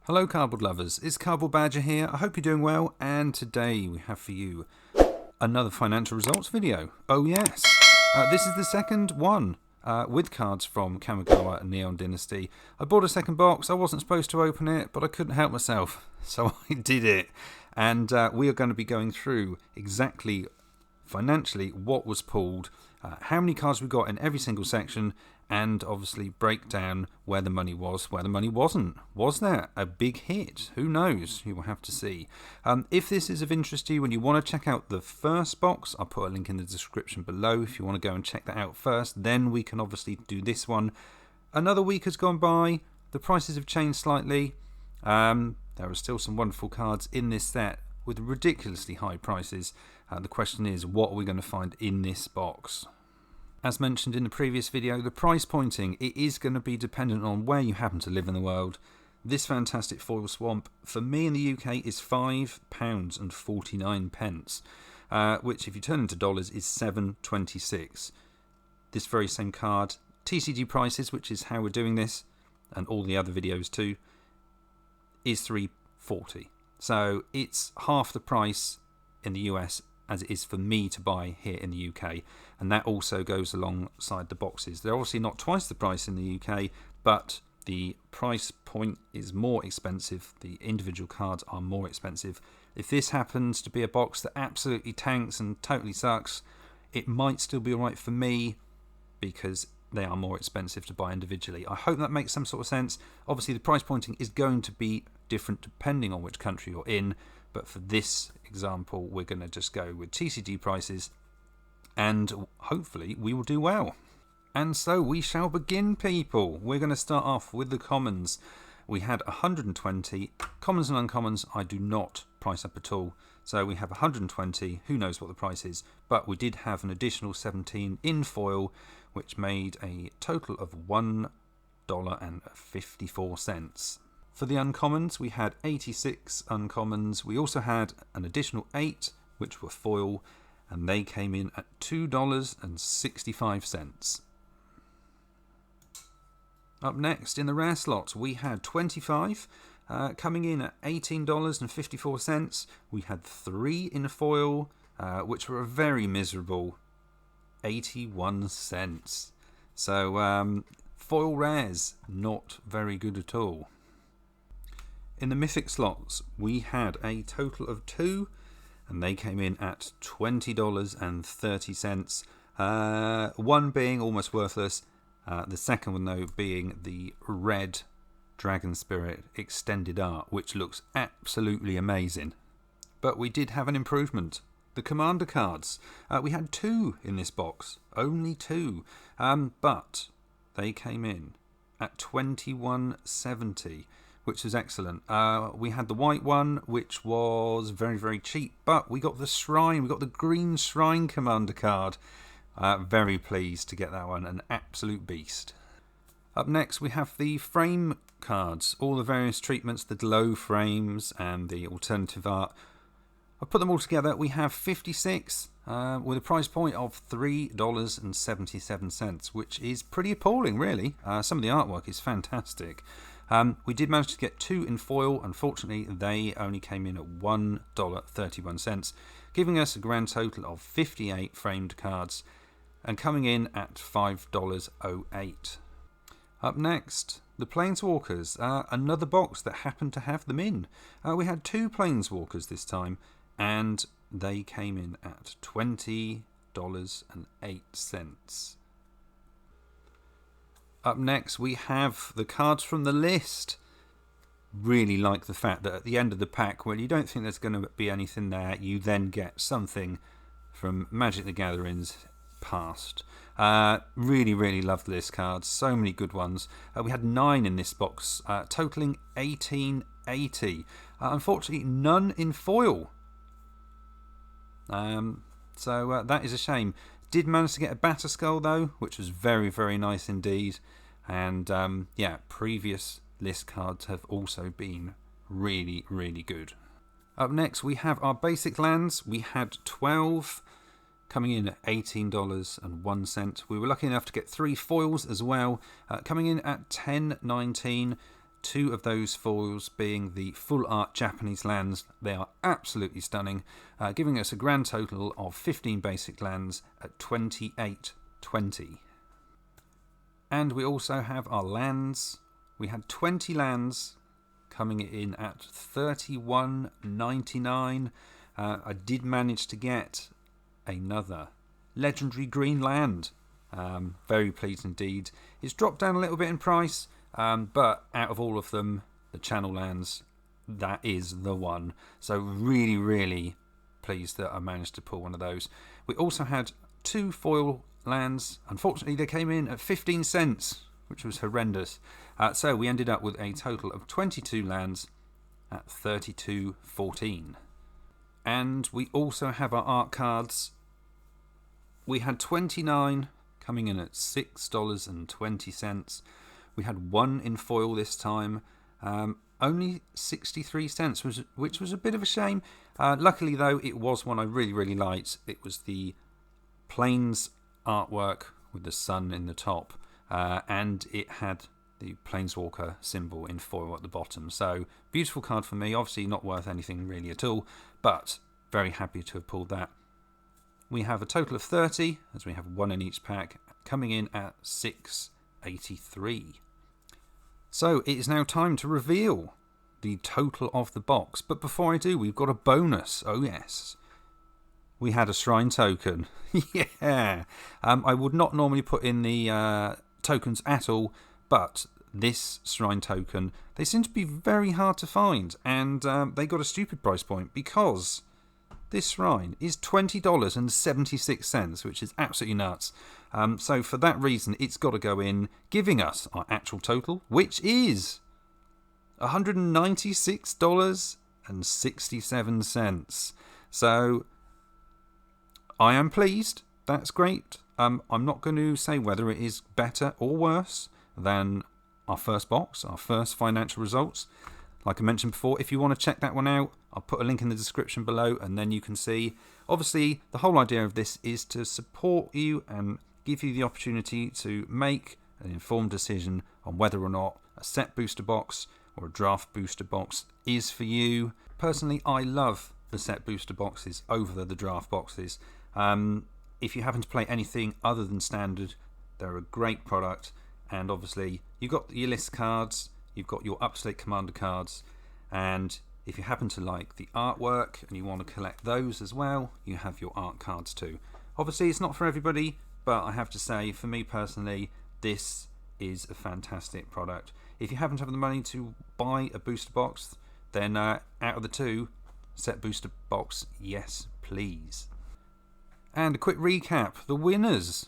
Hello cardboard lovers, it's Cardboard Badger here. I hope you're doing well, and today we have for you another financial results video. Oh yes, this is the second one with cards from Kamigawa Neon Dynasty. I bought a second box. I wasn't supposed to open it, but I couldn't help myself, so I did it. And we are going to be going through exactly financially what was pulled, how many cards we got in every single section, and obviously break down where the money was, where the money wasn't. Was there a big hit? Who knows? You will have to see. If this is of interest to you and you want to check out the first box, I'll put a link in the description below if you want to go and check that out first. Then we can obviously do this one. Another week has gone by. The prices have changed slightly. There are still some wonderful cards in this set with ridiculously high prices. The question is, what are we going to find in this box? As mentioned in the previous video, the price pointing, it is going to be dependent on where you happen to live in the world. This fantastic foil swamp, for me in the UK, is £5.49, which if you turn into dollars is $7.26. This very same card, TCG prices, which is how we're doing this, and all the other videos too, is $3.40. So it's half the price in the US as it is for me to buy here in the UK, and that also goes alongside the boxes. They're obviously not twice the price in the UK, but the price point is more expensive. The individual cards are more expensive. If this happens to be a box that absolutely tanks and totally sucks, it might still be alright for me because they are more expensive to buy individually. I hope that makes some sort of sense. Obviously the price pointing is going to be different depending on which country you're in, but for this example we're going to just go with TCG prices and hopefully we will do well. And so we shall begin, people. We're going to start off with the commons. We had 120 commons and uncommons. I do not price up at all, so we have 120. Who knows what the price is, but we did have an additional 17 in foil, which made a total of $1.54. For the uncommons, we had 86 uncommons. We also had an additional 8, which were foil, and they came in at $2.65. Up next, in the rare slots, we had 25, coming in at $18.54. We had 3 in foil, which were a very miserable 81 cents. So, foil rares, not very good at all. In the mythic slots, we had a total of 2, and they came in at $20.30. One being almost worthless, the second one though being the red Dragon Spirit extended art, which looks absolutely amazing. But we did have an improvement. The commander cards, we had 2 in this box, only 2, but they came in at $21.70. which was excellent. We had the white one, which was very, very cheap, but we got the Shrine, we got the green Shrine Commander card. Very pleased to get that one, an absolute beast. Up next, we have the frame cards, all the various treatments, the glow frames and the alternative art. I've put them all together. We have 56 with a price point of $3.77, which is pretty appalling, really. Some of the artwork is fantastic. We did manage to get 2 in foil. Unfortunately, they only came in at $1.31, giving us a grand total of 58 framed cards and coming in at $5.08. Up next, the Planeswalkers, another box that happened to have them in. We had 2 Planeswalkers this time, and they came in at $20.08. Up next, we have the cards from the list. Really like the fact that at the end of the pack, when you don't think there's going to be anything there, you then get something from Magic the Gathering's past. Really, really love the list cards. So many good ones. We had 9 in this box, totaling $18.80. Unfortunately, none in foil. So that is a shame. Did manage to get a Batterskull though, which was very, very nice indeed. And yeah, previous list cards have also been really, really good. Up next, we have our basic lands. We had 12 coming in at $18.01. We were lucky enough to get 3 foils as well, coming in at $10.19. 2 of those foils being the full art Japanese lands. They are absolutely stunning, giving us a grand total of 15 basic lands at 28.20. And we also have our lands. We had 20 lands coming in at 31.99. I did manage to get another legendary green land. Very pleased indeed. It's dropped down a little bit in price, but out of all of them, the channel lands, that is the one. So really, really pleased that I managed to pull one of those. We also had 2 foil lands. Unfortunately, they came in at 15 cents, which was horrendous. So we ended up with a total of 22 lands at 32.14. And we also have our art cards. We had 29 coming in at $6.20. We had 1 in foil this time, only 63 cents, which was a bit of a shame. Luckily though, it was one I really, really liked. It was the Plains artwork with the sun in the top, and it had the Planeswalker symbol in foil at the bottom. So beautiful card for me. Obviously not worth anything really at all, but very happy to have pulled that. We have a total of 30, as we have 1 in each pack, coming in at 6.83. So it is now time to reveal the total of the box. But before I do, we've got a bonus. Oh yes. We had a shrine token. Yeah. I would not normally put in the tokens at all, but this shrine token, they seem to be very hard to find, and they got a stupid price point because this shrine is $20.76, which is absolutely nuts. So for that reason, it's got to go in, giving us our actual total, which is $196.67. So I am pleased. That's great. I'm not going to say whether it is better or worse than our first box, our first financial results. Like I mentioned before, if you want to check that one out, I'll put a link in the description below, and then you can see. Obviously, the whole idea of this is to support you and give you the opportunity to make an informed decision on whether or not a set booster box or a draft booster box is for you. Personally, I love the set booster boxes over the draft boxes. If you happen to play anything other than standard, they're a great product. And obviously, you've got your list cards, you've got your up-to-date commander cards, and if you happen to like the artwork and you want to collect those as well, you have your art cards too. Obviously, it's not for everybody, but I have to say, for me personally, this is a fantastic product. If you happen to have the money to buy a booster box, then out of the 2, set booster box, yes, please. And a quick recap, the winners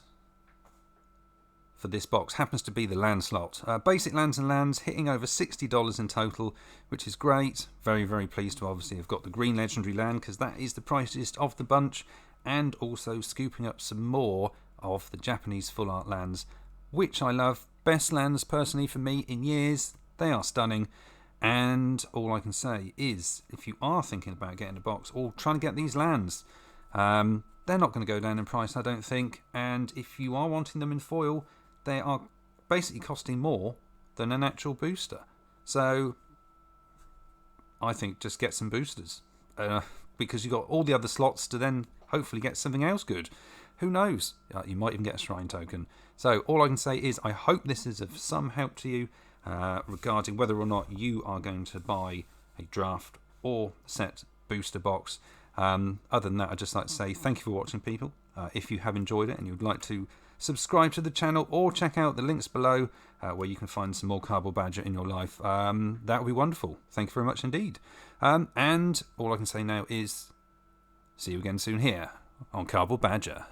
for this box happens to be the land slot. Basic lands and lands hitting over $60 in total, which is great. Very, very pleased to obviously have got the green legendary land, because that is the priciest of the bunch, and also scooping up some more of the Japanese full art lands, which I love. Best lands personally for me in years. They are stunning, and all I can say is, if you are thinking about getting a box or trying to get these lands, they're not going to go down in price, I don't think. And if you are wanting them in foil, they are basically costing more than an actual booster. So I think just get some boosters, because you've got all the other slots to then hopefully get something else good. Who knows? You might even get a shrine token. So all I can say is I hope this is of some help to you regarding whether or not you are going to buy a draft or set booster box. Other than that, I'd just like to say thank you for watching, people. If you have enjoyed it and you'd like to subscribe to the channel or check out the links below where you can find some more Cardboard Badger in your life, that would be wonderful. Thank you very much indeed. And all I can say now is see you again soon here on Cardboard Badger.